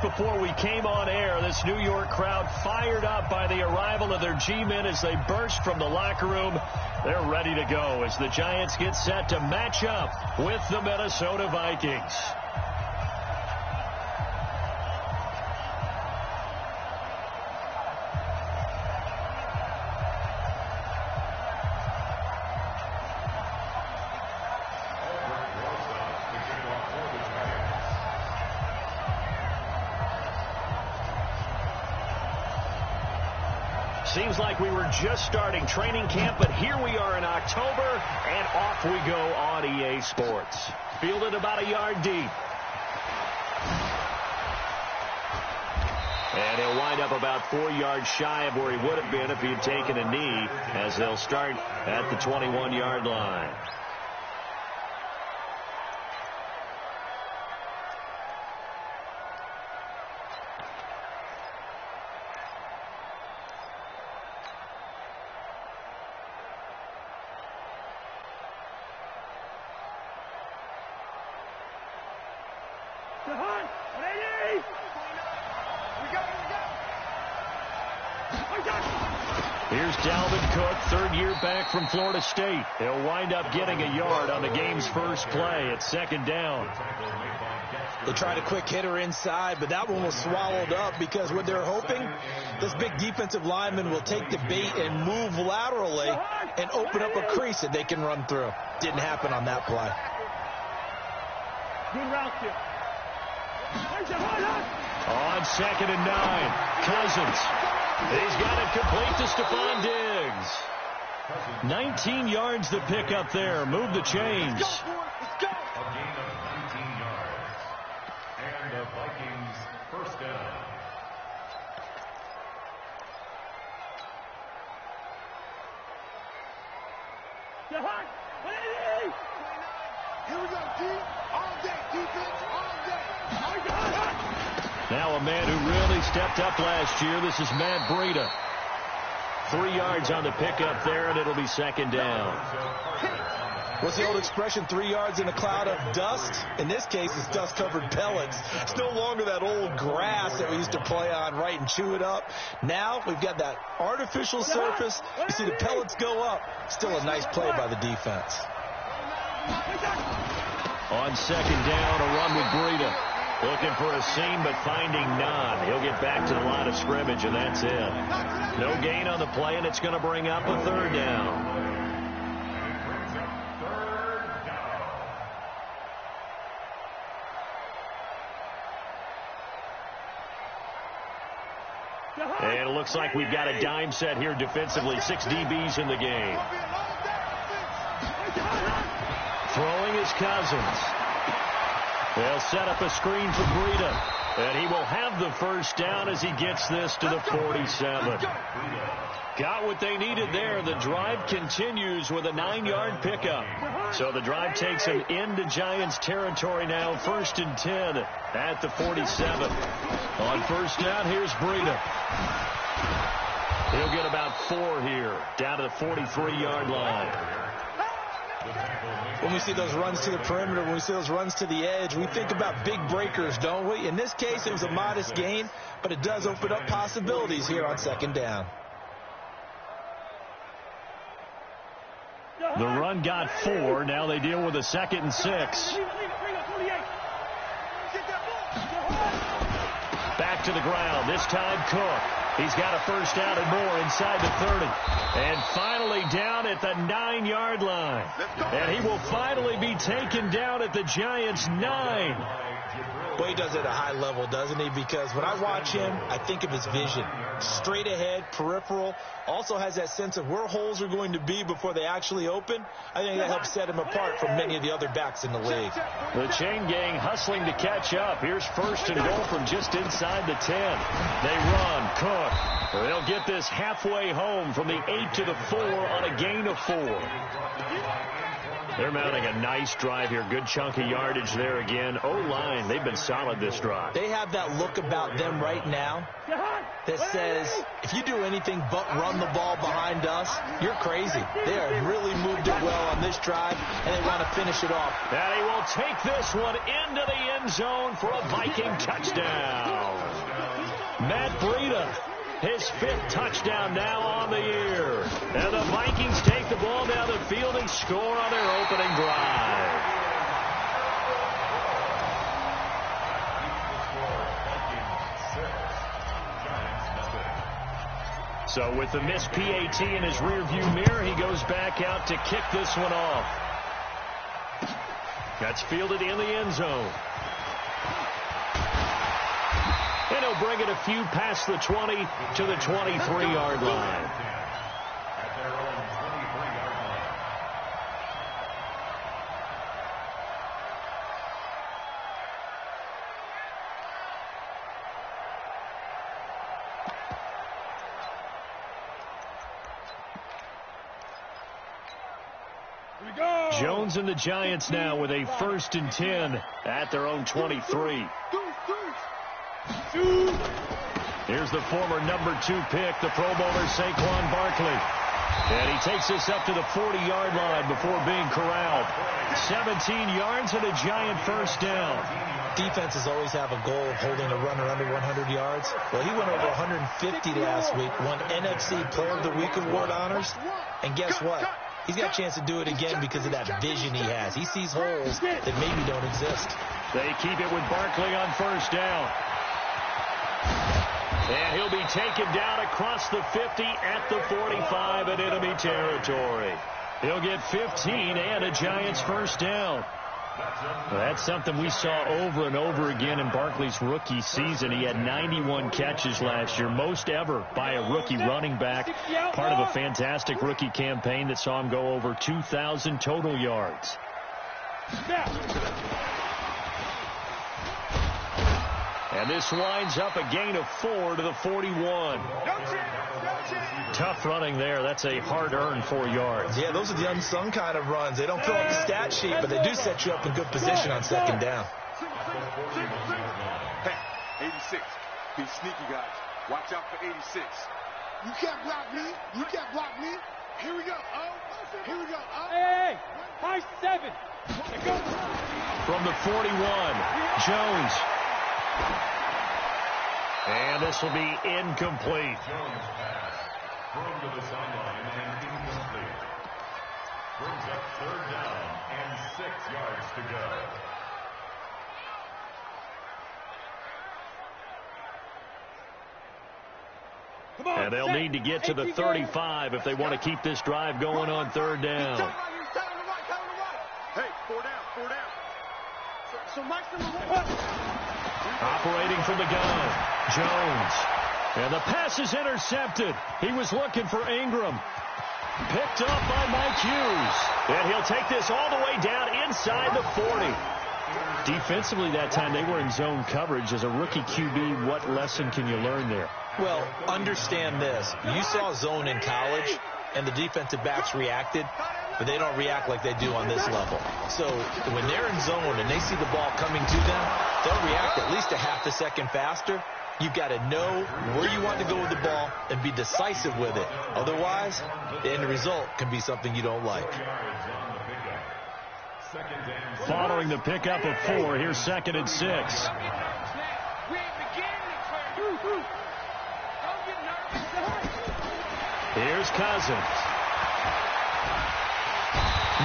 before we came on air, this New York crowd fired up by the arrival of their G-men as they burst from the locker room. They're ready to go as the Giants get set to match up with the Minnesota Vikings. Seems like we were just starting training camp, but here we are in October, and off we go on EA Sports. Fielded about a yard deep. And he'll wind up about 4 yards shy of where he would have been if he had taken a knee, as they'll start at the 21-yard line. Here's Dalvin Cook, third year back from Florida State. He'll wind up getting a yard on the game's first play at second down. They tried a quick hitter inside, but that one was swallowed up because what they're hoping, this big defensive lineman will take the bait and move laterally and open up a crease that they can run through. Didn't happen on that play. Good route here. On 2nd and 9, Cousins. He's got it complete to Stephon Diggs. 19 yards to pick up there. Move the chains. Let's go. A gain of 19 yards. And the Vikings first down. Here we go, D. All day, defense, all day. Now a man who really stepped up last year. This is Matt Breida. 3 yards on the pickup there, and it'll be second down. What's the old expression, 3 yards in a cloud of dust? In this case, it's dust-covered pellets. It's no longer that old grass that we used to play on, right, and chew it up. Now we've got that artificial surface. You see the pellets go up. Still a nice play by the defense. On second down, a run with Breida. Looking for a seam, but finding none. He'll get back to the line of scrimmage, and that's it. No gain on the play, and it's going to bring up a third down. And it looks like we've got a dime set here defensively. 6 DBs in the game. Throwing is Cousins. They'll set up a screen for Breida. And he will have the first down as he gets this to the 47. Got what they needed there. The drive continues with a 9-yard pickup. So the drive takes him into Giants territory now. 1st and 10 at the 47. On first down, here's Breida. He'll get about 4 here, down to the 43-yard line. When we see those runs to the perimeter, when we see those runs to the edge, we think about big breakers, don't we? In this case, it was a modest gain, but it does open up possibilities here on second down. The run got 4. Now they deal with a 2nd and 6. Back to the ground. This time Cook. He's got a first down and more inside the 30. And finally down at the 9-yard line. And he will finally be taken down at the Giants' 9. Boy, he does it at a high level, doesn't he? Because when I watch him, I think of his vision. Straight ahead, peripheral. Also has that sense of where holes are going to be before they actually open. I think that helps set him apart from many of the other backs in the league. The chain gang hustling to catch up. Here's 1st and goal from just inside the 10. They run. Cook. They'll get this halfway home from the 8 to the 4 on a gain of 4. They're mounting a nice drive here. Good chunk of yardage there again. O-line, they've been solid this drive. They have that look about them right now that says, if you do anything but run the ball behind us, you're crazy. They have really moved it well on this drive, and they want to finish it off. And he will take this one into the end zone for a Viking touchdown. His 5th touchdown now on the year. And the Vikings take the ball down the field and score on their opening drive. So with the missed PAT in his rearview mirror, he goes back out to kick this one off. That's fielded in the end zone. And he'll bring it a few past the 20 to the 23-yard line. At their own 23-yard line. Jones and the Giants now with a 1st and 10 at their own 23. Here's the former number 2 pick, the Pro Bowler Saquon Barkley. And he takes this up to the 40-yard line before being corralled. 17 yards and a Giant 1st down. Defenses always have a goal of holding a runner under 100 yards. Well, he went over 150 last week, won NFC Player of the Week award honors. And guess what? He's got a chance to do it again because of that vision he has. He sees holes that maybe don't exist. They keep it with Barkley on 1st down. And he'll be taken down across the 50 at the 45 in enemy territory. He'll get 15 and a Giants 1st down. Well, that's something we saw over and over again in Barkley's rookie season. He had 91 catches last year, most ever by a rookie running back. Part of a fantastic rookie campaign that saw him go over 2,000 total yards. And this winds up a gain of 4 to the 41. Tough running there. That's a hard-earned 4 yards. Yeah, those are the unsung kind of runs. They don't fill out the stat sheet, but they do set you up in good position on 2nd down. Hey, 86. Be sneaky, guys. Watch out for 86. You can't block me. You can't block me. Here we go. Here we go. Hey, high 7. Go. From the 41, Jones. And this will be incomplete. Jones pass. Thrown to the sideline and incomplete. Brings up 3rd down and 6 yards to go. Come on, And they'll need to get to the 35 if they want to keep this drive going on 3rd down. Hey, 4 down. So Mike's number 1. Operating from the gun, Jones. And the pass is intercepted. He was looking for Ingram. Picked up by Mike Hughes. And he'll take this all the way down inside the 40. Defensively that time, they were in zone coverage. As a rookie QB, what lesson can you learn there? Well, understand this. You saw zone in college, and the defensive backs reacted, but they don't react like they do on this level. So when they're in zone and they see the ball coming to them, they'll react at least a half a second faster. You've got to know where you want to go with the ball and be decisive with it. Otherwise, the end result can be something you don't like. Following the pickup of 4, here's 2nd and 6. Here's Cousins.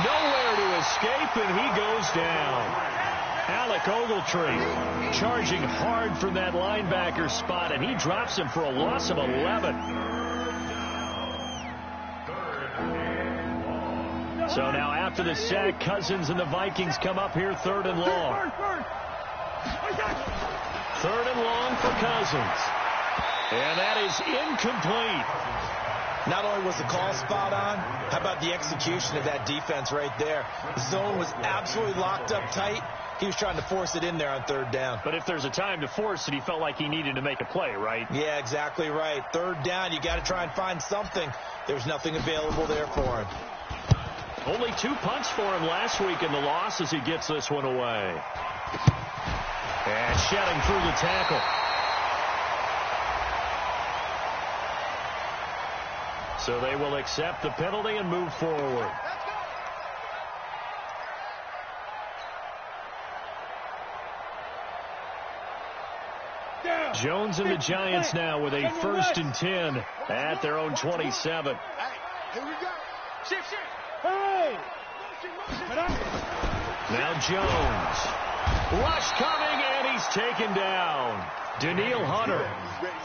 Nowhere to escape, and he goes down. Alec Ogletree charging hard from that linebacker spot, and he drops him for a loss of 11. So now after the sack, Cousins and the Vikings come up here 3rd and long. 3rd and long for Cousins. And that is incomplete. Not only was the call spot on, how about the execution of that defense right there? The zone was absolutely locked up tight. He was trying to force it in there on 3rd down. But if there's a time to force it, he felt like he needed to make a play, right? Yeah, exactly right. 3rd down, you got to try and find something. There's nothing available there for him. Only 2 punts for him last week in the loss as he gets this one away. And shedding through the tackle. So they will accept the penalty and move forward. Jones and the Giants now with a 1st and 10 at their own 27. Hey, here we go. Shift. Hey! Now Jones. Rush coming, and he's taken down. Daniil Hunter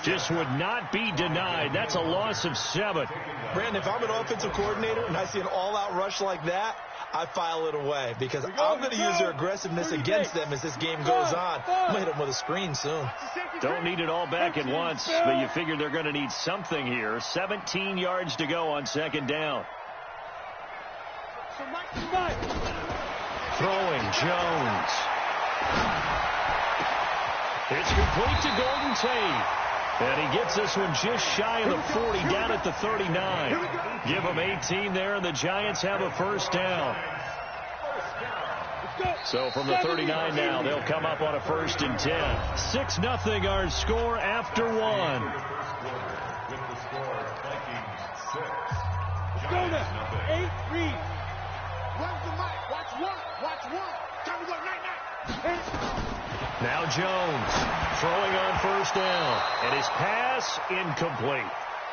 just would not be denied. That's a loss of 7. Brandon, if I'm an offensive coordinator and I see an all-out rush like that, I file it away because I'm going to use their aggressiveness against them as this game goes on. I'm going to hit them with a screen soon. Don't need it all back at once, but you figure they're going to need something here. 17 yards to go on 2nd down. Throwing Jones. It's complete to Golden Tate. And he gets this one just shy of the 40, down at the 39. Give him 18 there, and the Giants have a 1st down. So from the 39 now, they'll come up on a 1st and 10. 6-0 our score after 1. With the score, Vikings 6. Go now. 8-3. Where's the mic? Watch one. Time to go. Night. Now Jones throwing on 1st down, and his pass incomplete.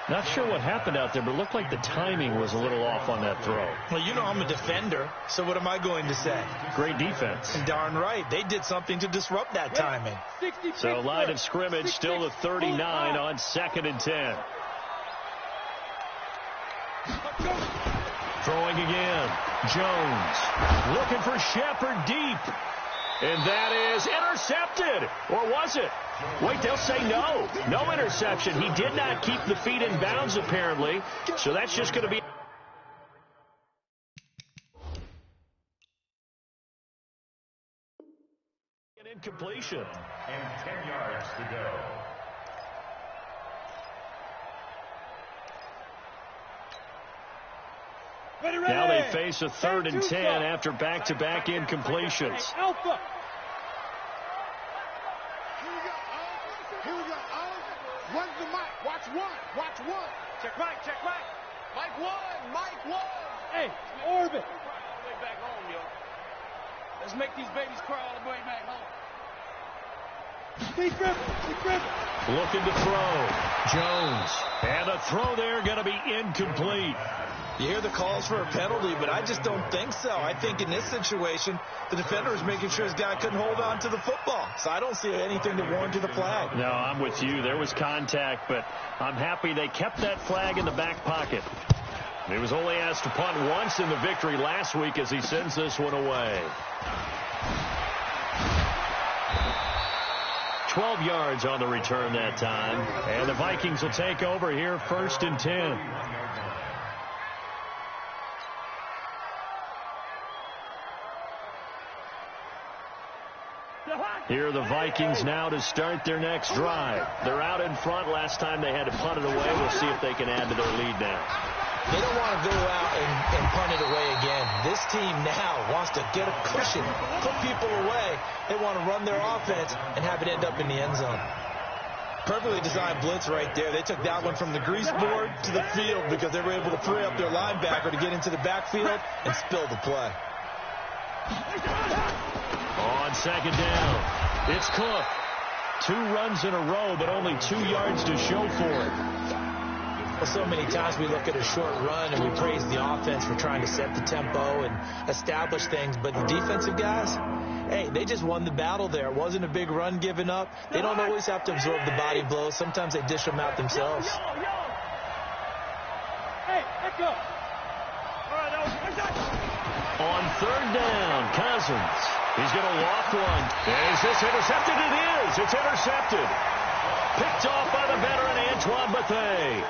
Not sure what happened out there, but it looked like the timing was a little off on that throw. Well, you know I'm a defender, so what am I going to say? Great defense. And darn right, they did something to disrupt that timing. So line of scrimmage still the 39 on 2nd and 10. Throwing again. Jones looking for Shepard deep. And that is intercepted. Or was it? Wait, they'll say no. No interception. He did not keep the feet in bounds, apparently. So that's just going to be an incompletion. And 10 yards to go. Now they face a 3rd and 10 after back-to-back incompletions. Alpha. Here we go. Where's the mic? Watch one. Check Mike. Mike one. Hey, orbit. All the way back home, yo. Let's make these babies cry all the way back home. Secret. Looking to throw. Jones. And a throw there going to be incomplete. You hear the calls for a penalty, but I just don't think so. I think in this situation, the defender was making sure his guy couldn't hold on to the football. So I don't see anything to warrant to the flag. No, I'm with you. There was contact, but I'm happy they kept that flag in the back pocket. He was only asked to punt once in the victory last week as he sends this one away. 12 yards on the return that time. And the Vikings will take over here 1st and 10. Here are the Vikings now to start their next drive. They're out in front. Last time they had to punt it away. We'll see if they can add to their lead now. They don't want to go out and punt it away again. This team now wants to get a cushion, put people away. They want to run their offense and have it end up in the end zone. Perfectly designed blitz right there. They took that one from the grease board to the field because they were able to free up their linebacker to get into the backfield and spill the play. On 2nd down, it's Cook. 2 runs in a row, but only 2 yards to show for it. Well, so many times we look at a short run and we praise the offense for trying to set the tempo and establish things, but the defensive guys, hey, they just won the battle there. It wasn't a big run given up. They don't always have to absorb the body blows. Sometimes they dish them out themselves. Hey, let's go. On 3rd down, Cousins. He's going to walk one. And is this intercepted? It is. It's intercepted. Picked off by the veteran Antoine Bethea.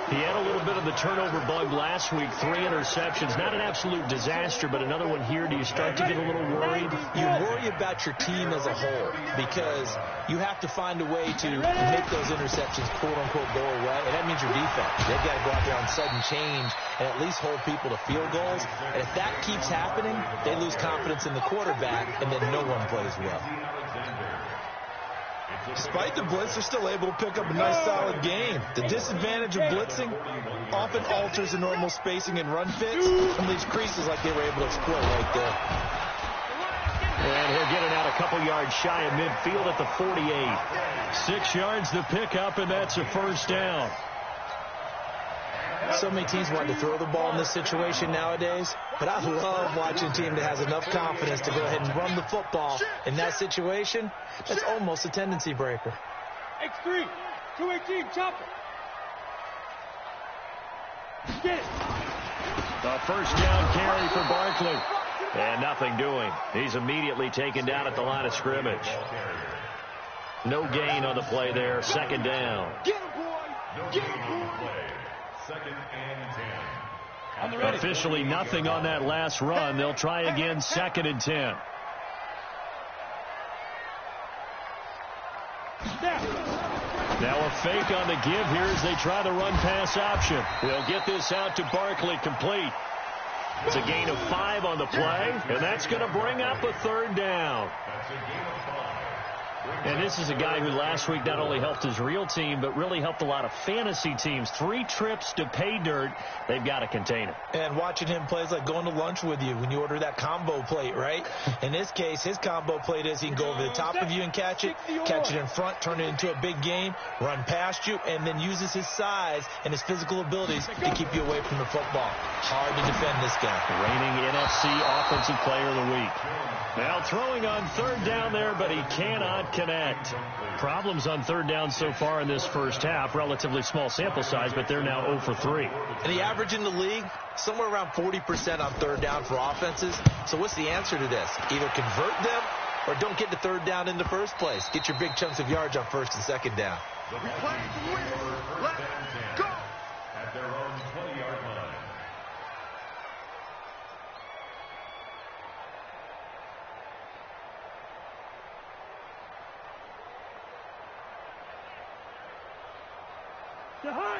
He had a little bit of the turnover bug last week. 3 interceptions. Not an absolute disaster, but another one here. Do you start to get a little worried? You worry about your team as a whole because you have to find a way to make those interceptions, quote-unquote, go away. And that means your defense. They've got to go out there on sudden change and at least hold people to field goals. And if that keeps happening, they lose confidence in the quarterback, and then no one plays well. Despite the blitz, they're still able to pick up a nice, solid game. The disadvantage of blitzing often alters the normal spacing and run fits and leaves creases like they were able to exploit right there. And he'll get it out a couple yards shy of midfield at the 48. 6 yards to pick up, and that's a first down. So many teams want to throw the ball in this situation nowadays, but I love watching a team that has enough confidence to go ahead and run the football. In that situation, that's almost a tendency breaker. X3, 218, chopper. Get it. A first down carry for Barkley. And nothing doing. He's immediately taken down at the line of scrimmage. No gain on the play there. Second down. Get him, boy. Get him, boy. Second and 10. Officially nothing on that last run. They'll try again, second and 10. Now a fake on the give here as they try the run-pass option. They'll get this out to Barkley, complete. It's a gain of 5 on the play, and that's going to bring up a third down. That's a gain of 5. And this is a guy who last week not only helped his real team, but really helped a lot of fantasy teams. 3 trips to pay dirt. They've got to contain it. And watching him play is like going to lunch with you when you order that combo plate, right? In this case, his combo plate is he can go over the top of you and catch it in front, turn it into a big game, run past you, and then uses his size and his physical abilities to keep you away from the football. Hard to defend this guy. Reigning NFC Offensive Player of the Week. Now throwing on third down there, but he cannot connect. Problems on third down so far in this first half. Relatively small sample size, but they're now 0 for 3. And the average in the league, somewhere around 40% on third down for offenses. So what's the answer to this? Either convert them or don't get to third down in the first place. Get your big chunks of yards on first and second down. We play to win. Let's go. At their own 20-yard line.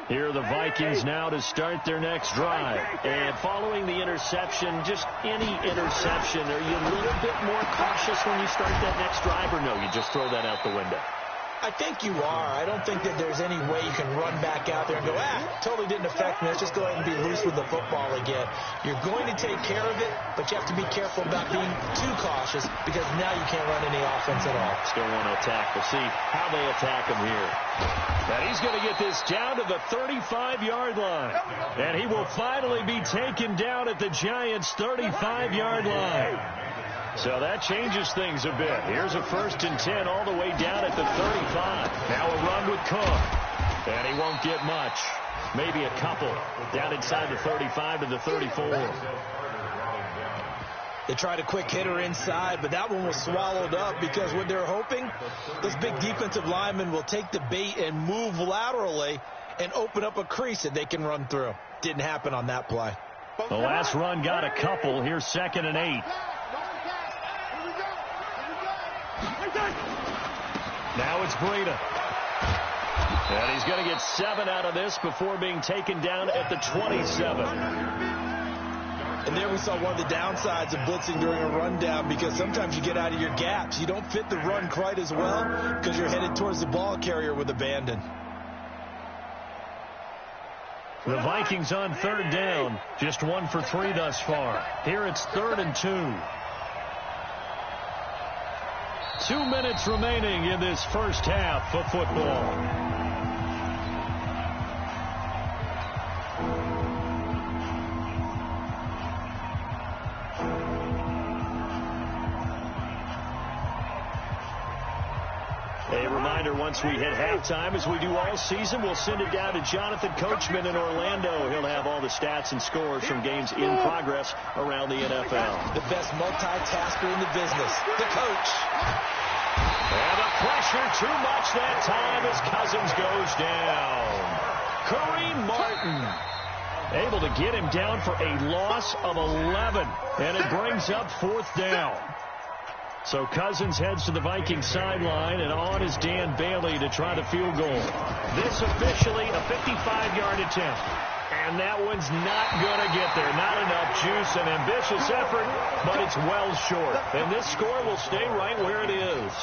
Here are the Vikings now to start their next drive. And following the interception, just any interception, are you a little bit more cautious when you start that next drive, or no, you just throw that out the window? I think you are. I don't think that there's any way you can run back out there and go, totally didn't affect me. Let's just go ahead and be loose with the football again. You're going to take care of it, but you have to be careful about being too cautious because now you can't run any offense at all. Still want to attack. We'll see how they attack him here. And he's going to get this down to the 35-yard line. And he will finally be taken down at the Giants' 35-yard line. So that changes things a bit. Here's a first and 10 all the way down at the 35. Now a run with Cook. And he won't get much. Maybe a couple. Down inside the 35 to the 34. They tried a quick hitter inside, but that one was swallowed up because what they're hoping, this big defensive lineman will take the bait and move laterally and open up a crease that they can run through. Didn't happen on that play. The last run got a couple. Here's 2nd and 8. Now it's Breida. And he's going to get 7 out of this before being taken down at the 27. And there we saw one of the downsides of blitzing during a rundown because sometimes you get out of your gaps. You don't fit the run quite as well because you're headed towards the ball carrier with abandon. The Vikings on third down. Just 1 for 3 thus far. Here it's 3rd and 2. 2 minutes remaining in this first half of football. A reminder, once we hit halftime, as we do all season, we'll send it down to Jonathan Coachman in Orlando. He'll have all the stats and scores from games in progress around the NFL. The best multitasker in the business, the coach. And the pressure too much that time as Cousins goes down. Kareem Martin able to get him down for a loss of 11. And it brings up 4th down. So Cousins heads to the Viking sideline, and on is Dan Bailey to try the field goal. This officially a 55-yard attempt. And that one's not going to get there. Not enough juice, an ambitious effort, but it's well short. And this score will stay right where it is.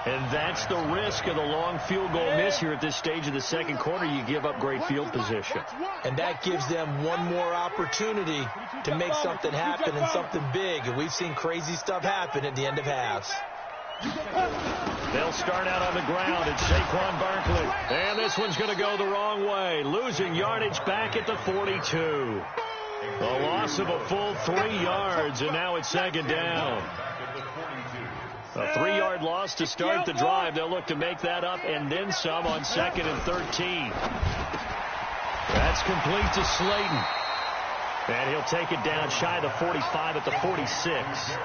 And that's the risk of the long field goal miss here at this stage of the second quarter. You give up great field position. And that gives them one more opportunity to make something happen and something big. And we've seen crazy stuff happen at the end of halves. They'll start out on the ground. It's Saquon Barkley. And this one's going to go the wrong way. Losing yardage back at the 42. A loss of a full 3 yards, and now it's second down. A 3-yard loss to start the drive. They'll look to make that up and then some on 2nd and 13. That's complete to Slayton. And he'll take it down shy of the 45 at the 46.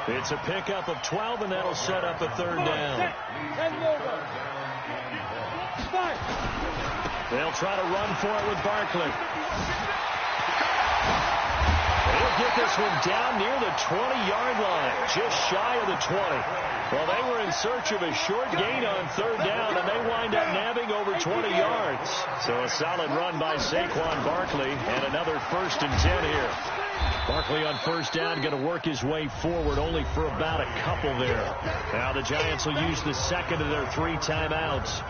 It's a pickup of 12, and that'll set up a 3rd down. They'll try to run for it with Barkley. They'll get this one down near the 20-yard line, just shy of the 20. Well, they were in search of a short gain on 3rd down, and they wind up nabbing over 20 yards. So a solid run by Saquon Barkley, and another 1st and 10 here. Barkley on 1st down, going to work his way forward, only for about a couple there. Now the Giants will use the 2nd of their 3 timeouts,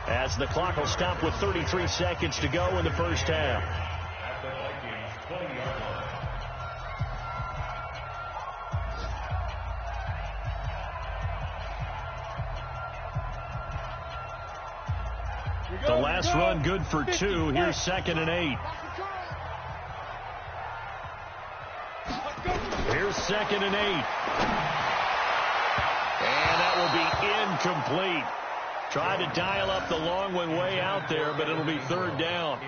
as the clock will stop with 33 seconds to go in the 1st half. At the Vikings 20-yard line. The last run good for 2. Here's 2nd and 8. Here's 2nd and 8. And that will be incomplete. Tried to dial up the long one way out there, but it'll be 3rd down.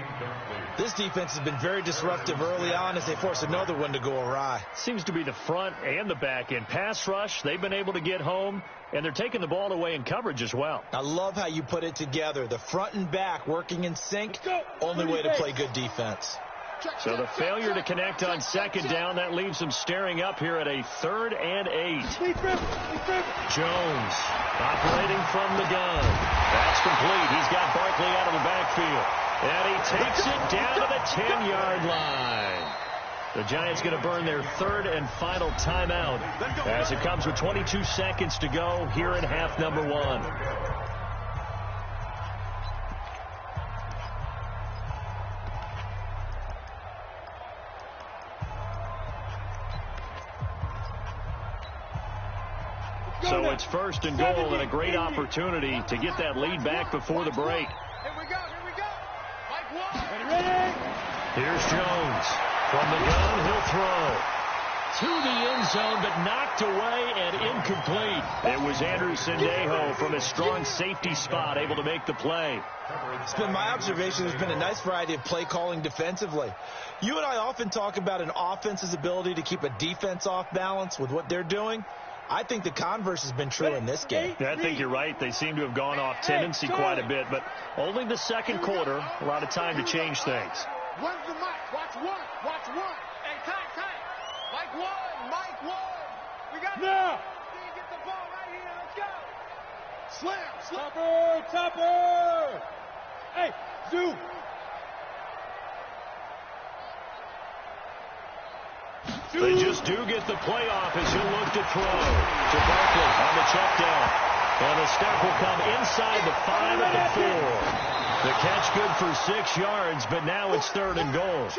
This defense has been very disruptive early on as they force another one to go awry. Seems to be the front and the back end. Pass rush, they've been able to get home, and they're taking the ball away in coverage as well. I love how you put it together. The front and back working in sync, only way to play good defense. So the failure to connect on 2nd down, that leaves them staring up here at a 3rd and 8. Jones operating from the gun. That's complete. He's got Barkley out of the backfield. And he takes it down to the 10-yard line. The Giants going to burn their 3rd and final timeout as it comes with 22 seconds to go here in half number 1. So it's 1st and goal, and a great opportunity to get that lead back before the break. Here we go. Here's Jones. From the gun, he'll throw. To the end zone, but knocked away and incomplete. It was Andrew Sendejo from his strong safety spot able to make the play. It's been my observation there's been a nice variety of play calling defensively. You and I often talk about an offense's ability to keep a defense off balance with what they're doing. I think the converse has been true in this game. Yeah, I think you're right. They seem to have gone off tendency quite a bit, but only the second quarter, a lot of time to change things. When's the mic? Watch one. Hey, tight. Mike 1. We got now. Get the ball right here. Let's go. Slam. Topper. Hey, zoom. They just do get the play off as he'll look to throw to Barkley on the check down. And the step will come inside the 5 at the 4. The catch good for 6 yards, but now it's 3rd and goal.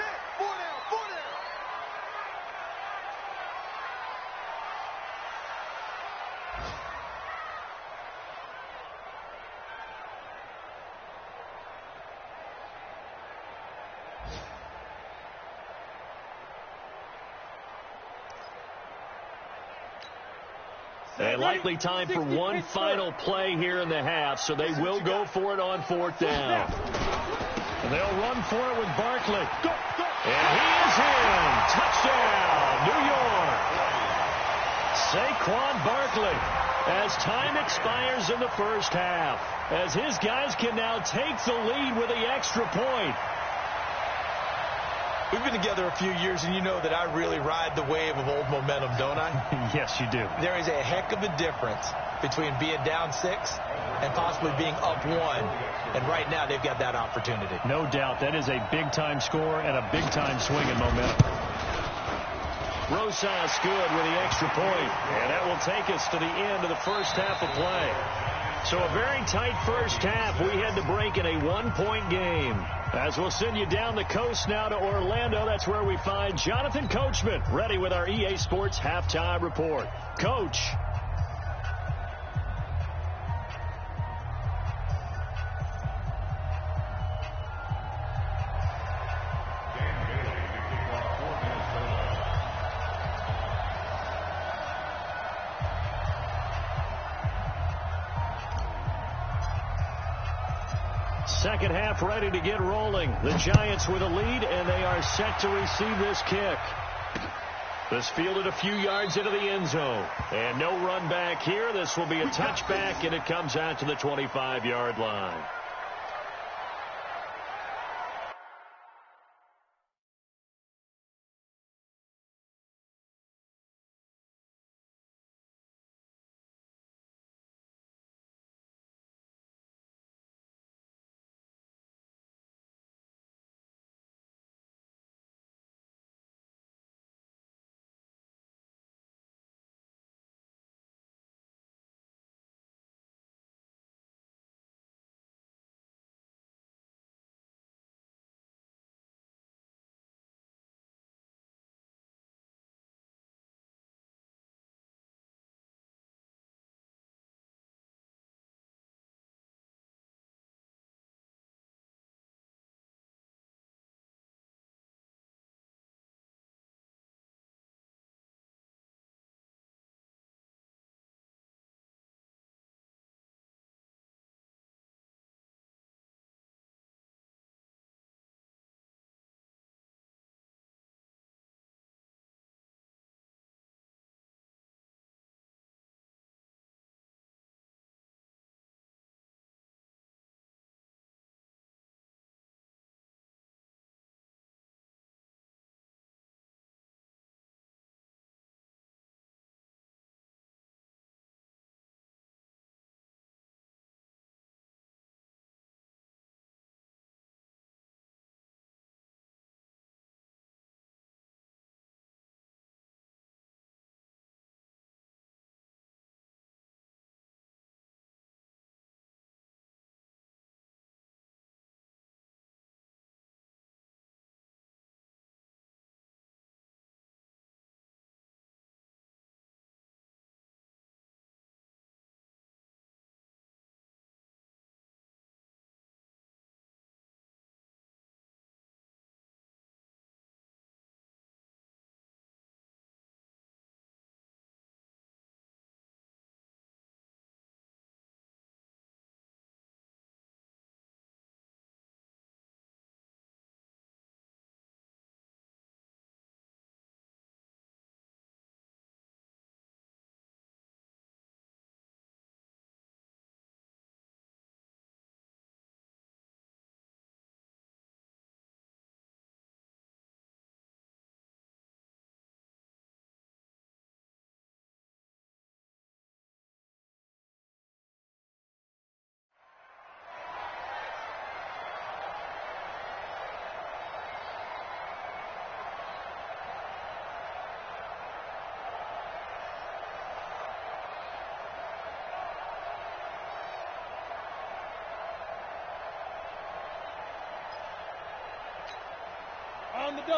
And likely time for one final play here in the half, so they will go for it on 4th down. And they'll run for it with Barkley. And he is in. Touchdown, New York. Saquon Barkley, as time expires in the 1st half, as his guys can now take the lead with the extra point. We've been together a few years, and you know that I really ride the wave of old momentum, don't I? Yes, you do. There is a heck of a difference between being down 6 and possibly being up 1. And right now, they've got that opportunity. No doubt. That is a big-time score and a big-time swing in momentum. Rosas good with the extra point, and that will take us to the end of the first half of play. So a very tight first half. We had to break in a one-point game. As we'll send you down the coast now to Orlando, that's where we find Jonathan Coachman, ready with our EA Sports Halftime Report. Coach. Second half ready to get rolling. The Giants with a lead, and they are set to receive this kick. This fielded a few yards into the end zone. And no run back here. This will be a touchback, and it comes out to the 25-yard line.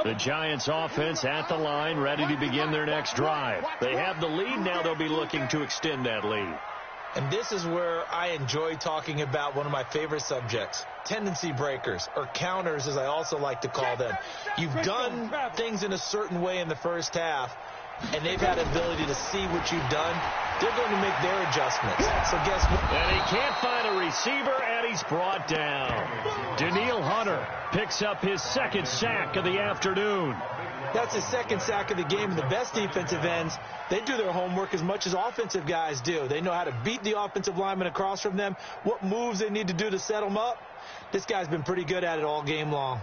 The Giants offense at the line, ready to begin their next drive. They have the lead. Now they'll be looking to extend that lead. And this is where I enjoy talking about one of my favorite subjects, tendency breakers, or counters as I also like to call them. You've done things in a certain way in the first half, and they've had ability to see what you've done. They're going to make their adjustments. So guess what? And he can't find a receiver, and he's brought down. Daniil Hunter picks up his second sack of the afternoon. That's his second sack of the game. And the best defensive ends, they do their homework as much as offensive guys do. They know how to beat the offensive lineman across from them, what moves they need to do to set them up. This guy's been pretty good at it all game long.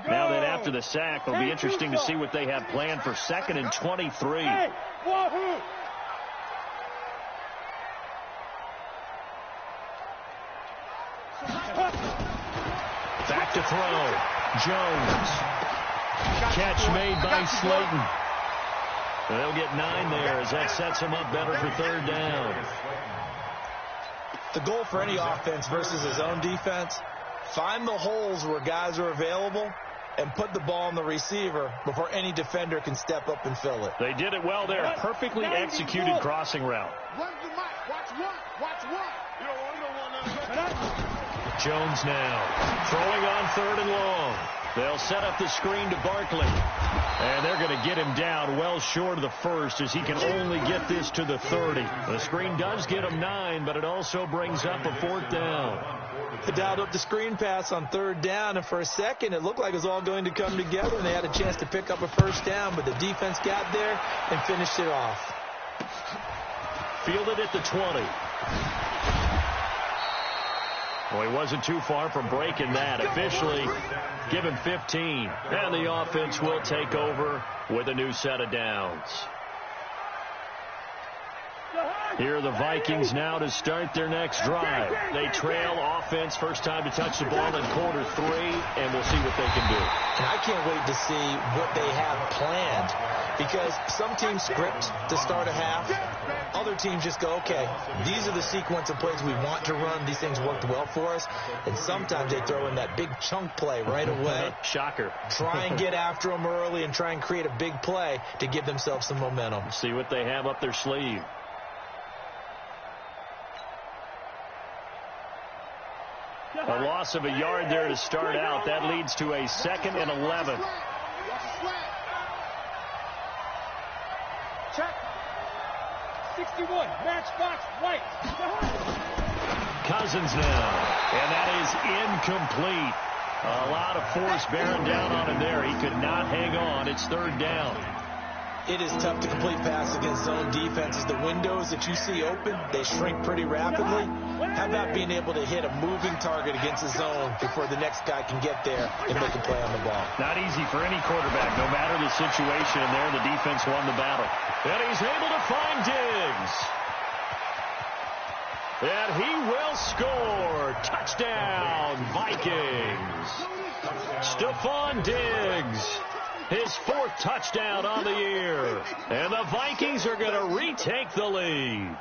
Now that after the sack. It'll be interesting to see what they have planned for 2nd and 23. Hey, wahoo! Back to throw. Jones. Catch made by Slayton. They'll get 9 there as that sets him up better for 3rd down. The goal for any offense versus his own defense, find the holes where guys are available and put the ball on the receiver before any defender can step up and fill it. They did it well there. Perfectly executed crossing route. Run the mic. Watch one. Watch one. You don't want Jones now throwing on 3rd and long. They'll set up the screen to Barkley. And they're going to get him down well short of the 1st as he can only get this to the 30. The screen does get him 9, but it also brings up a 4th down. They dialed up the screen pass on 3rd down, and for a second it looked like it was all going to come together, and they had a chance to pick up a 1st down, but the defense got there and finished it off. Fielded at the 20. Well, he wasn't too far from breaking that. Officially, give him 15. And the offense will take over with a new set of downs. Here are the Vikings now to start their next drive. They trail offense, first time to touch the ball in quarter 3, and we'll see what they can do. And I can't wait to see what they have planned, because some teams script to start a half. Other teams just go, okay, these are the sequence of plays we want to run. These things worked well for us. And sometimes they throw in that big chunk play right away. Shocker. Try and get after them early and try and create a big play to give themselves some momentum. See what they have up their sleeve. A loss of a yard there to start out. That leads to a 2nd and 11. Check. 61. Matchbox right. Cousins now. And that is incomplete. A lot of force bearing down on him there. He could not hang on. It's 3rd down. It is tough to complete passes against zone defenses. The windows that you see open, they shrink pretty rapidly. How about being able to hit a moving target against the zone before the next guy can get there and make a play on the ball? Not easy for any quarterback, no matter the situation, and there the defense won the battle. And he's able to find Diggs. And he will score. Touchdown, Vikings. Stephon Diggs. His 4th touchdown on the year. And the Vikings are going to retake the lead.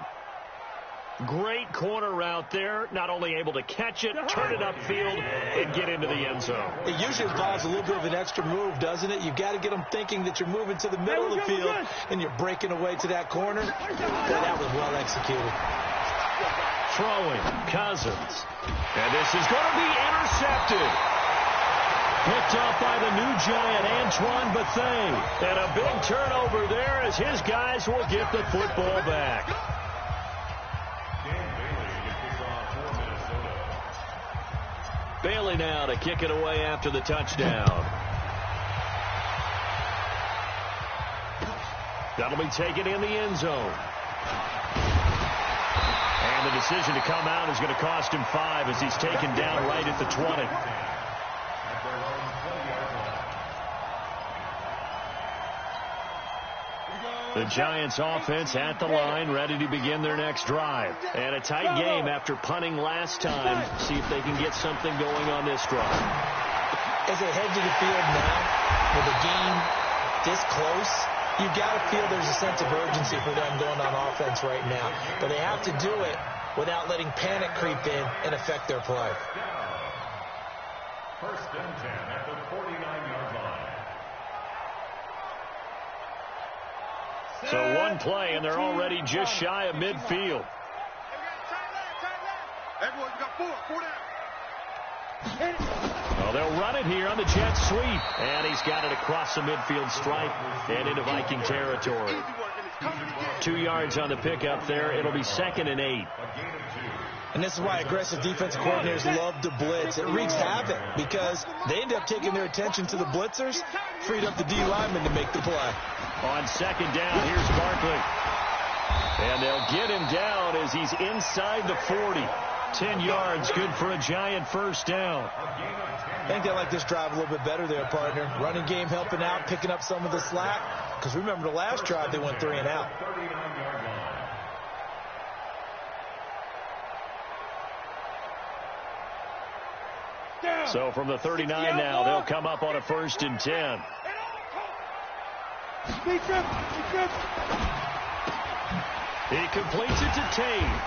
Great corner route there. Not only able to catch it, turn it upfield, and get into the end zone. It usually involves a little bit of an extra move, doesn't it? You've got to get them thinking that you're moving to the middle of the field and you're breaking away to that corner. But that was well executed. Throwing, Cousins. And this is going to be intercepted. Picked up by the new giant, Antoine Bethea. And a big turnover there as his guys will get the football back. Bailey now to kick it away after the touchdown. That'll be taken in the end zone. And the decision to come out is going to cost him 5 as he's taken down right at the 20. The Giants offense at the line, ready to begin their next drive. And a tight game after punting last time. See if they can get something going on this drive. As they head to the field now, with the game this close, you've got to feel there's a sense of urgency for them going on offense right now. But they have to do it without letting panic creep in and affect their play. 1st and 10 at the 49-yard line. So one play, and they're already just shy of midfield. Everyone, you got 4 down. Well, they'll run it here on the jet sweep. And he's got it across the midfield stripe and into Viking territory. 2 yards on the pickup there. It'll be 2nd and 8. And this is why aggressive defensive coordinators love to blitz. It wreaks havoc because they end up taking their attention to the blitzers, freed up the D lineman to make the play. On 2nd down, here's Barkley. And they'll get him down as he's inside the 40. 10 yards, good for a Giant first down. I think they like this drive a little bit better there, partner. Running game helping out, picking up some of the slack. Because remember the last drive, they went 3 and out. So from the 39 now, they'll come up on a 1st and 10. He completes it to Tate.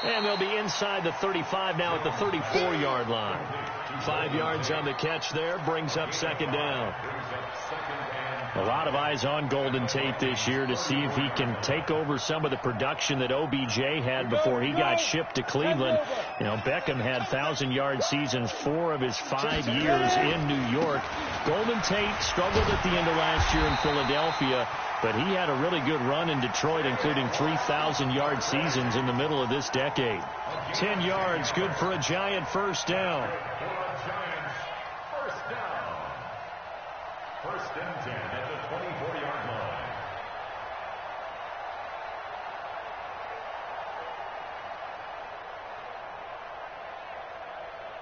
And they'll be inside the 35 now at the 34-yard line. 5 yards on the catch there, brings up 2nd down. A lot of eyes on Golden Tate this year to see if he can take over some of the production that OBJ had before he got shipped to Cleveland. You know, Beckham had 1,000-yard seasons 4 of his 5 years in New York. Golden Tate struggled at the end of last year in Philadelphia, but he had a really good run in Detroit, including 3,000-yard seasons in the middle of this decade. 10 yards, good for a Giant first down. First and 10 at the 24-yard line.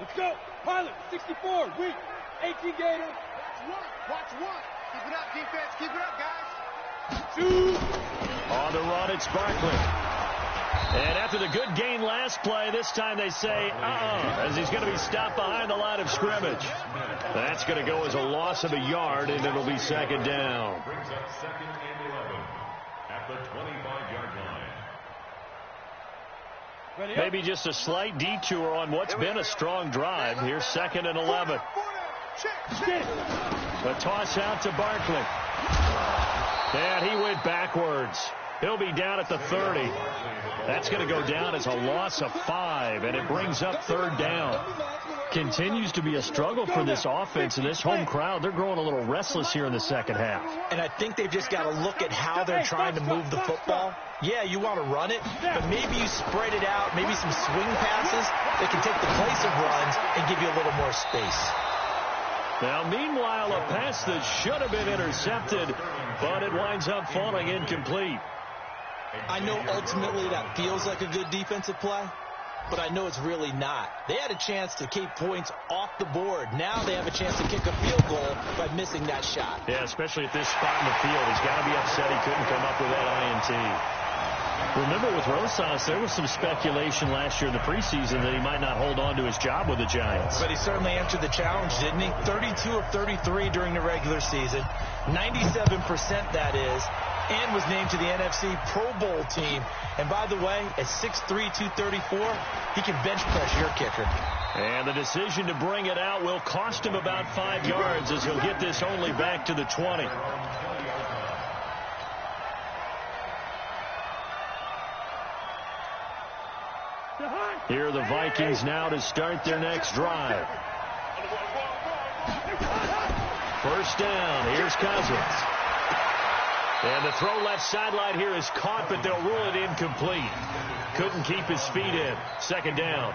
Let's go. Pilot, 64, weak. 18 Gator. Watch one. Keep it up, defense. Keep it up, guys. 2. On the run, it's Barkley. And after the good gain last play, this time they say, as he's going to be stopped behind the line of scrimmage. That's going to go as a loss of a yard, and it'll be 2nd down. Brings up 2nd and 11 at the 25-yard line. Maybe just a slight detour on what's been a strong drive. Here's 2nd and 11. A toss out to Barkley. And he went backwards. He'll be down at the 30. That's going to go down as a loss of 5, and it brings up 3rd down. Continues to be a struggle for this offense, and this home crowd, they're growing a little restless here in the second half. And I think they've just got to look at how they're trying to move the football. Yeah, you want to run it, but maybe you spread it out, maybe some swing passes that can take the place of runs and give you a little more space. Now, meanwhile, a pass that should have been intercepted, but it winds up falling incomplete. I know ultimately that feels like a good defensive play, but I know it's really not. They had a chance to keep points off the board. Now they have a chance to kick a field goal by missing that shot. Yeah, especially at this spot in the field. He's got to be upset he couldn't come up with that INT. Remember, with Rosas, there was some speculation last year in the preseason that he might not hold on to his job with the Giants. But he certainly answered the challenge, didn't he? 32 of 33 during the regular season. 97% that is. And was named to the NFC Pro Bowl team. And by the way, at 6'3", 234, he can bench press your kicker. And the decision to bring it out will cost him about 5 yards as he'll get this only back to the 20. Here are the Vikings now to start their next drive. First down. Here's Cousins. And the throw left sideline here is caught, but they'll rule it incomplete. Couldn't keep his feet in. 2nd down.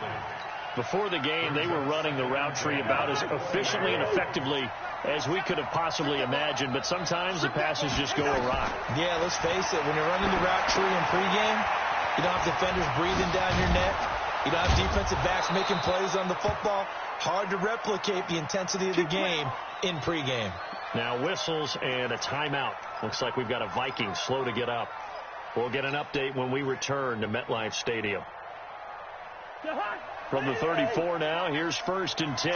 Before the game, they were running the route tree about as efficiently and effectively as we could have possibly imagined, but sometimes the passes just go awry. Yeah, let's face it. When you're running the route tree in pregame, you don't have defenders breathing down your neck. You don't have defensive backs making plays on the football. Hard to replicate the intensity of the game in pregame. Now whistles and a timeout. Looks like we've got a Viking slow to get up. We'll get an update when we return to MetLife Stadium. From the 34 now, here's 1st and 10.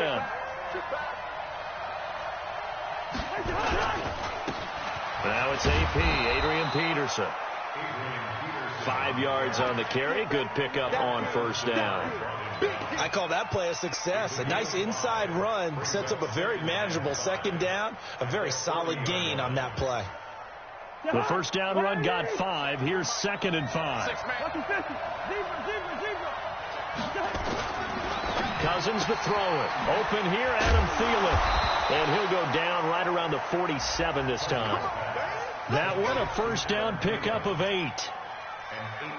Now it's AP, Adrian Peterson. 5 yards on the carry. Good pickup on 1st down. I call that play a success. A nice inside run sets up a very manageable 2nd down. A very solid gain on that play. The 1st down run got 5. Here's 2nd and 5. Cousins to throw it. Open here, Adam Thielen. And he'll go down right around the 47 this time. That one a 1st down pickup of 8.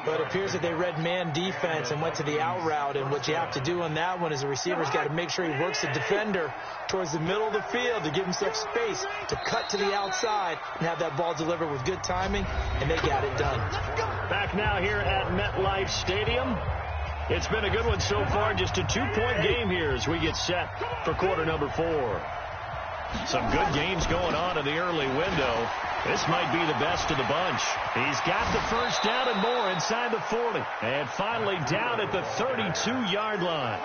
But it appears that they read man defense and went to the out route, and what you have to do on that one is the receiver's got to make sure he works the defender towards the middle of the field to give himself space to cut to the outside and have that ball delivered with good timing, and they got it done. Back now here at MetLife Stadium. It's been a good one so far, just a 2-point game here as we get set for quarter number 4. Some good games going on in the early window. This might be the best of the bunch. He's got the first down and more inside the 40. And finally down at the 32-yard line.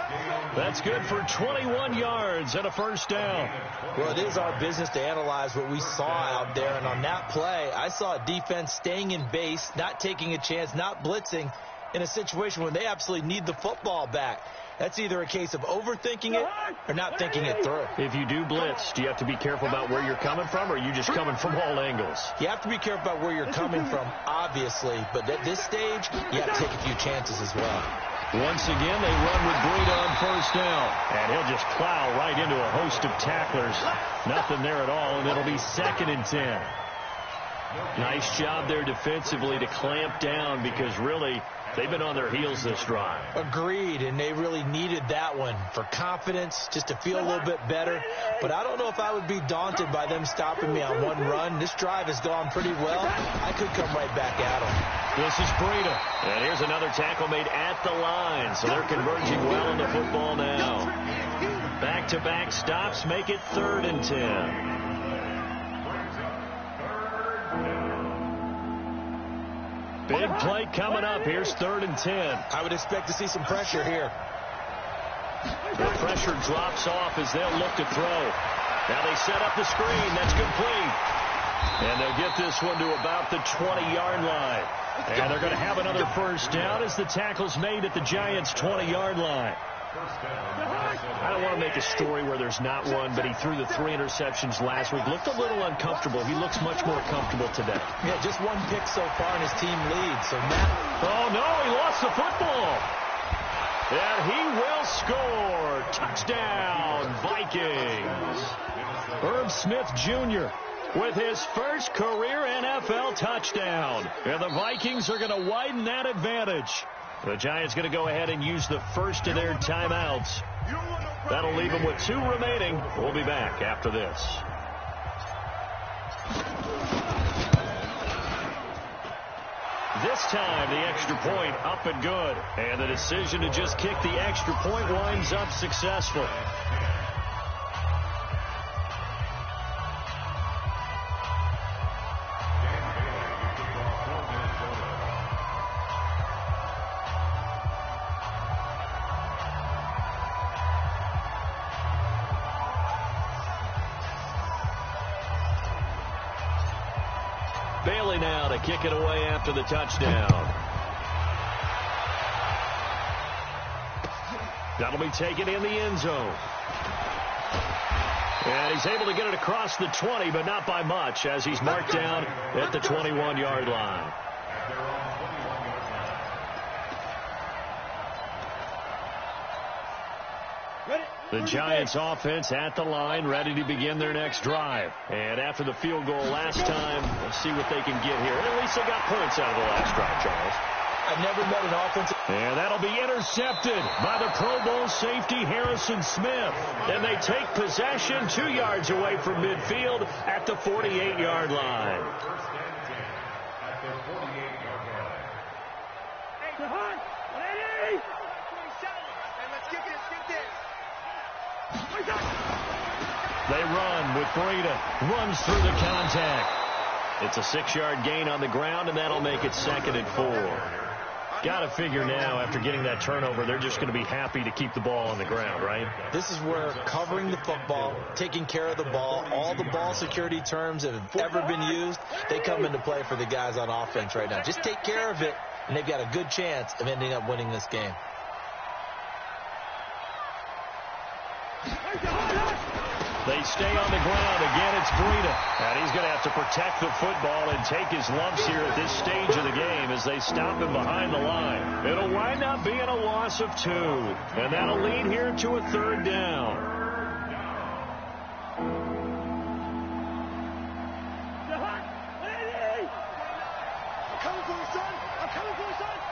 That's good for 21 yards and a first down. Well, it is our business to analyze what we saw out there. And on that play, I saw a defense staying in base, not taking a chance, not blitzing in a situation where they absolutely need the football back. That's either a case of overthinking it or not thinking it through. If you do blitz, do you have to be careful about where you're coming from, or are you just coming from all angles? You have to be careful about where you're coming from, obviously. But at this stage, you have to take a few chances as well. Once again, they run with Breida on first down. And he'll just plow right into a host of tacklers. Nothing there at all, and it'll be 2nd and 10. Nice job there defensively to clamp down, because really they've been on their heels this drive. Agreed, and they really needed that one for confidence, just to feel a little bit better. But I don't know if I would be daunted by them stopping me on one run. This drive has gone pretty well. I could come right back at them. This is Breida. And here's another tackle made at the line, so they're converging well on the football now. Back-to-back stops make it 3rd and 10. Big play coming up. Here's 3rd and 10. I would expect to see some pressure here. The pressure drops off as they'll look to throw. Now they set up the screen. That's complete. And they'll get this one to about the 20-yard line. And they're going to have another first down as the tackle's made at the Giants' 20-yard line. I don't want to make a story where there's not one, but he threw the 3 interceptions last week. Looked a little uncomfortable. He looks much more comfortable today. Yeah, just one pick so far and his team leads. So now, oh, no, he lost the football. And he will score. Touchdown, Vikings. Herb Smith Jr. with his first career NFL touchdown. And the Vikings are going to widen that advantage. The Giants going to go ahead and use the first of their timeouts. That'll leave them with 2 remaining. We'll be back after this. This time, the extra point up and good. And the decision to just kick the extra point winds up successful. Bailey now to kick it away after the touchdown. That'll be taken in the end zone. And he's able to get it across the 20, but not by much, as he's marked down at the 21-yard line. The Giants offense at the line, ready to begin their next drive. And after the field goal last time, let's see what they can get here. And at least they got points out of the last drive, Charles. I've never met an offensive. And that'll be intercepted by the Pro Bowl safety Harrison Smith. And they take possession 2 yards away from midfield at the 48-yard line. They run with Breida. Runs through the contact. It's a 6-yard gain on the ground, and that'll make it 2nd and 4. Got to figure now, after getting that turnover, they're just going to be happy to keep the ball on the ground, right? This is where covering the football, taking care of the ball, all the ball security terms that have ever been used, they come into play for the guys on offense right now. Just take care of it, and they've got a good chance of ending up winning this game. They stay on the ground. Again, it's Breida. And he's going to have to protect the football and take his lumps here at this stage of the game as they stop him behind the line. It'll wind up being a loss of 2. And that'll lead here to a 3rd down. I'm coming for you, son. I'm coming for you, son.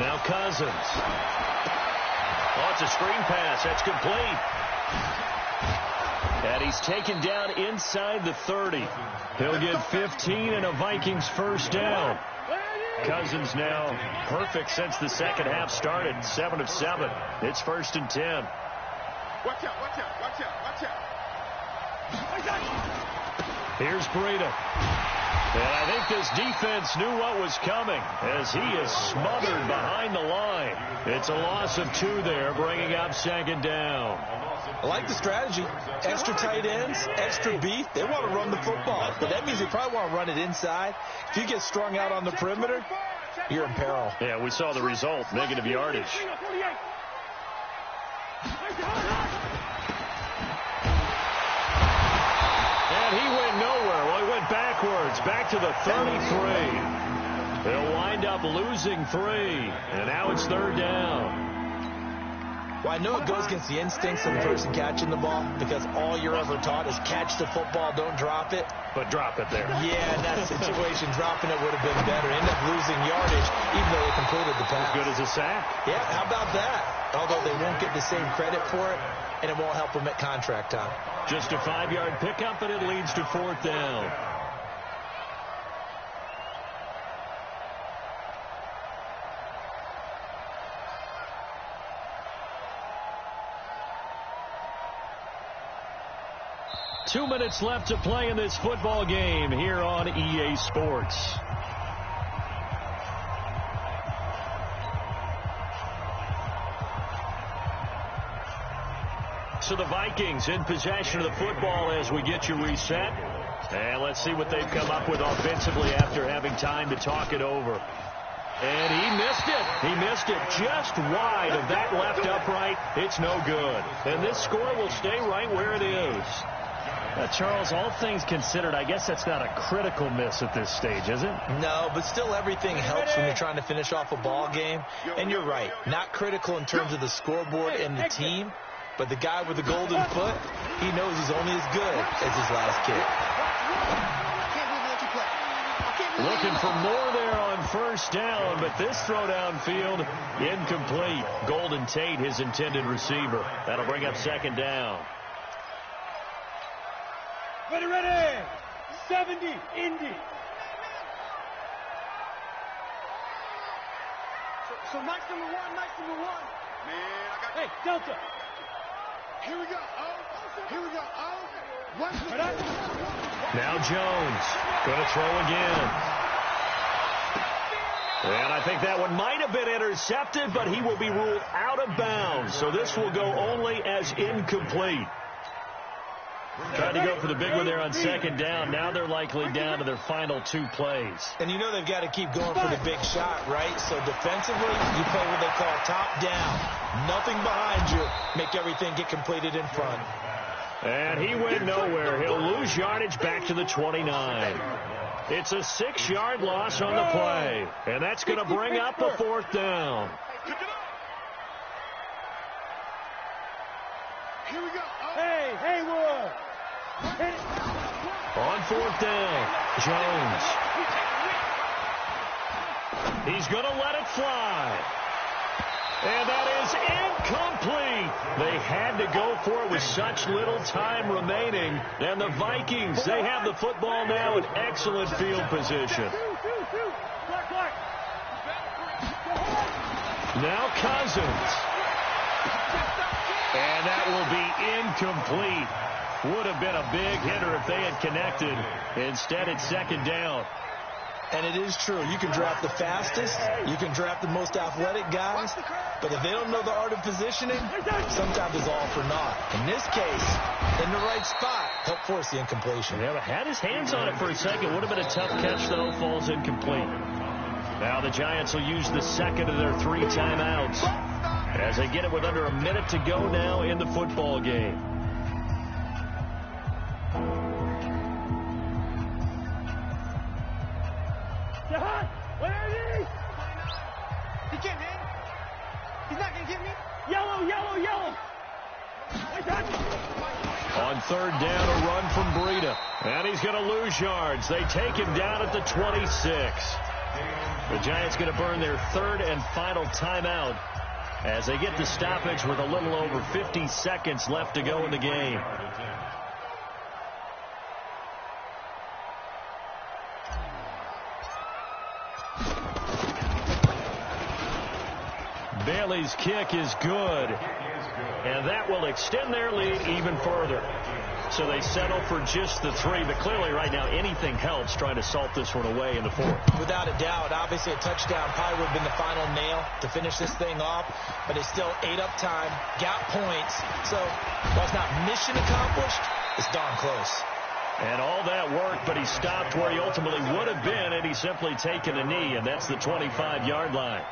Now Cousins. Oh, it's a screen pass. That's complete. And he's taken down inside the 30. He'll get 15 and a Vikings first down. Cousins now perfect since the second half started. 7 of 7. It's 1st and 10. Watch out, watch out, watch out, watch out. Here's Breida. And I think this defense knew what was coming as he is smothered behind the line. It's a loss of 2 there, bringing up 2nd down. I like the strategy. Extra tight ends, extra beef. They want to run the football, but that means they probably want to run it inside. If you get strung out on the perimeter, you're in peril. Yeah, we saw the result, negative yardage. And he went nowhere. Well, he went backwards, back to the 33. They'll wind up losing 3, and now it's 3rd down. Well, I know it goes against the instincts of the person catching the ball because all you're ever taught is catch the football, don't drop it. But drop it there. Yeah, in that situation, dropping it would have been better. End up losing yardage, even though they completed the pass. As good as a sack. Yeah, how about that? Although they won't get the same credit for it, and it won't help them at contract time. Just a 5-yard pickup, and it leads to 4th down. Two minutes left to play in this football game here on EA Sports. So the Vikings in possession of the football as we get you reset. And let's see what they've come up with offensively after having time to talk it over. And he missed it. He missed it just wide of that left upright. It's no good. And this score will stay right where it is. Charles, all things considered, I guess that's not a critical miss at this stage, is it? No, but still everything helps when you're trying to finish off a ball game. And you're right, not critical in terms of the scoreboard and the team, but the guy with the golden foot, he knows he's only as good as his last kick. Looking for more there on 1st down, but this throw downfield incomplete. Golden Tate, his intended receiver. That'll bring up 2nd down. Ready. 70, Indy. So nice number one. Man, I got... Hey, Delta. Here we go. Now Jones going to throw again. And I think that one might have been intercepted, but he will be ruled out of bounds. So this will go only as incomplete. Trying to go for the big one there on 2nd down. Now they're likely down to their final 2 plays. And you know they've got to keep going for the big shot, right? So defensively, you play what they call top down. Nothing behind you. Make everything get completed in front. And he went nowhere. He'll lose yardage back to the 29. It's a 6-yard loss on the play. And that's going to bring up a 4th down. Here we go. Hey, Haywood. On 4th down, Jones. He's going to let it fly. And that is incomplete. They had to go for it with such little time remaining. And the Vikings, they have the football now in excellent field position. Now Cousins. And that will be incomplete. Would have been a big hitter if they had connected. Instead, it's 2nd down. And it is true. You can draft the fastest. You can draft the most athletic guys. But if they don't know the art of positioning, sometimes it's all for naught. In this case, in the right spot, helped force the incompletion. Yeah, but had his hands on it for a second. Would have been a tough catch, though. Falls incomplete. Now the Giants will use the 2nd of their 3 timeouts as they get it with under a minute to go now in the football game. Where are they? He can't hit. He's not going to get me. Yellow. On 3rd down, a run from Breida. And he's going to lose yards. They take him down at the 26. The Giants going to burn their third and final timeout as they get the stoppage with a little over 50 seconds left to go in the game. Bailey's kick is good, and that will extend their lead even further. So they settle for just the 3, but clearly right now anything helps trying to salt this one away in the 4th. Without a doubt, obviously a touchdown probably would have been the final nail to finish this thing off, but they still ate up time, got points, so while it's not mission accomplished, it's darn close. And all that work, but he stopped where he ultimately would have been, and he's simply taken a knee, and that's the 25-yard line.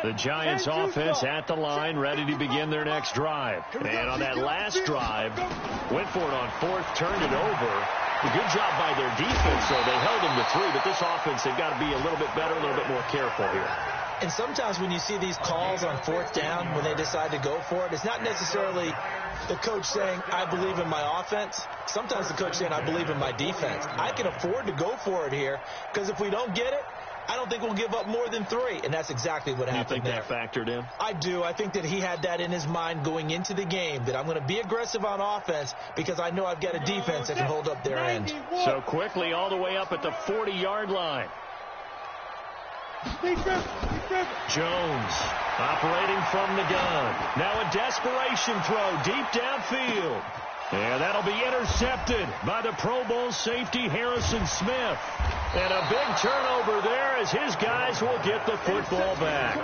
The Giants offense at the line, ready to begin their next drive. And on that last drive, went for it on 4th, turned it over. A good job by their defense, though. They held them to 3, but this offense, they've got to be a little bit better, a little bit more careful here. And sometimes when you see these calls on 4th down, when they decide to go for it, it's not necessarily the coach saying, I believe in my offense. Sometimes the coach saying, I believe in my defense. I can afford to go for it here, because if we don't get it, I don't think we'll give up more than 3, and that's exactly what happened there. You think that factored in? I do. I think that he had that in his mind going into the game, that I'm going to be aggressive on offense because I know I've got a defense that can hold up their end. So quickly all the way up at the 40-yard line. Jones operating from the gun. Now a desperation throw deep downfield. And that'll be intercepted by the Pro Bowl safety Harrison Smith. And a big turnover there as his guys will get the football back.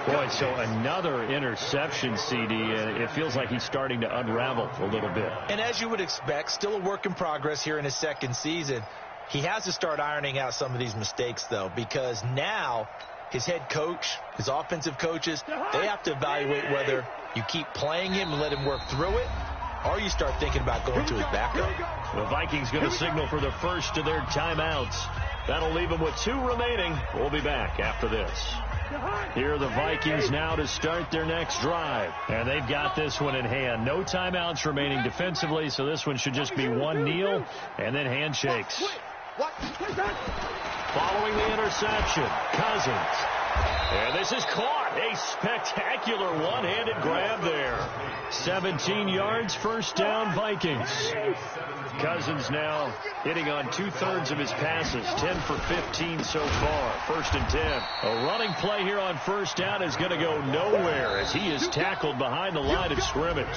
Boy, so another interception, CD. It feels like he's starting to unravel a little bit. And as you would expect, still a work in progress here in his 2nd season. He has to start ironing out some of these mistakes, though, because now his head coach, his offensive coaches, they have to evaluate whether you keep playing him and let him work through it, or you start thinking about going to his backup. The Vikings going to signal for the first of their timeouts. That'll leave them with 2 remaining. We'll be back after this. Here are the Vikings now to start their next drive. And they've got this one in hand. No timeouts remaining defensively, so this one should just be one kneel and then handshakes. Following the interception, Cousins. And this is caught. A spectacular one-handed grab there. 17 yards, first down, Vikings. Cousins now hitting on 2/3 of his passes, 10 for 15 so far. 1st and 10. A running play here on 1st down is going to go nowhere as he is tackled behind the line of scrimmage.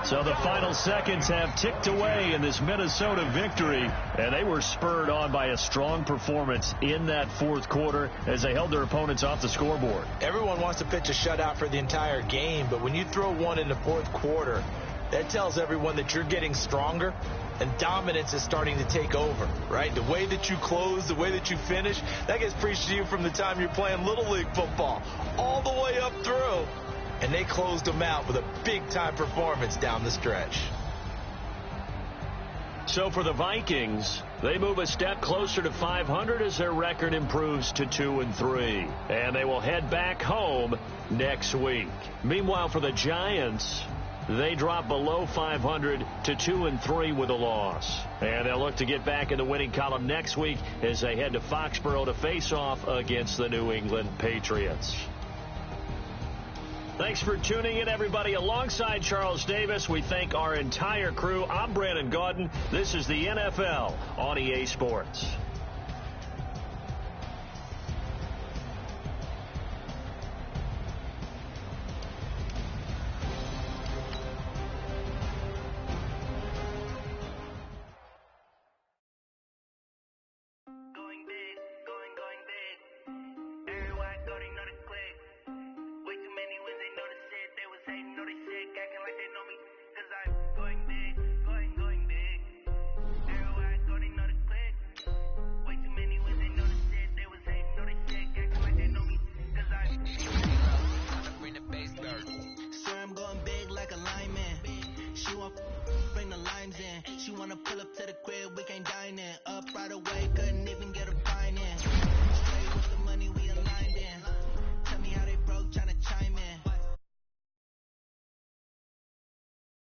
So the final seconds have ticked away in this Minnesota victory, and they were spurred on by a strong performance in that 4th quarter as they held their opponents off the scoreboard. Everyone wants to pitch a shutout for the entire game, but when you throw one in the 4th quarter, that tells everyone that you're getting stronger and dominance is starting to take over, right? The way that you close, the way that you finish, that gets preached to you from the time you're playing Little League football all the way up through. And they closed them out with a big-time performance down the stretch. So for the Vikings, they move a step closer to 500 as their record improves to 2-3. And they will head back home next week. Meanwhile, for the Giants, they drop below 500 to 2-3 with a loss. And they'll look to get back in the winning column next week as they head to Foxborough to face off against the New England Patriots. Thanks for tuning in, everybody. Alongside Charles Davis, we thank our entire crew. I'm Brandon Gaudin. This is the NFL on EA Sports. Bring the limes in. She wanna pull up to the crib, we can't dine in. Up right away, good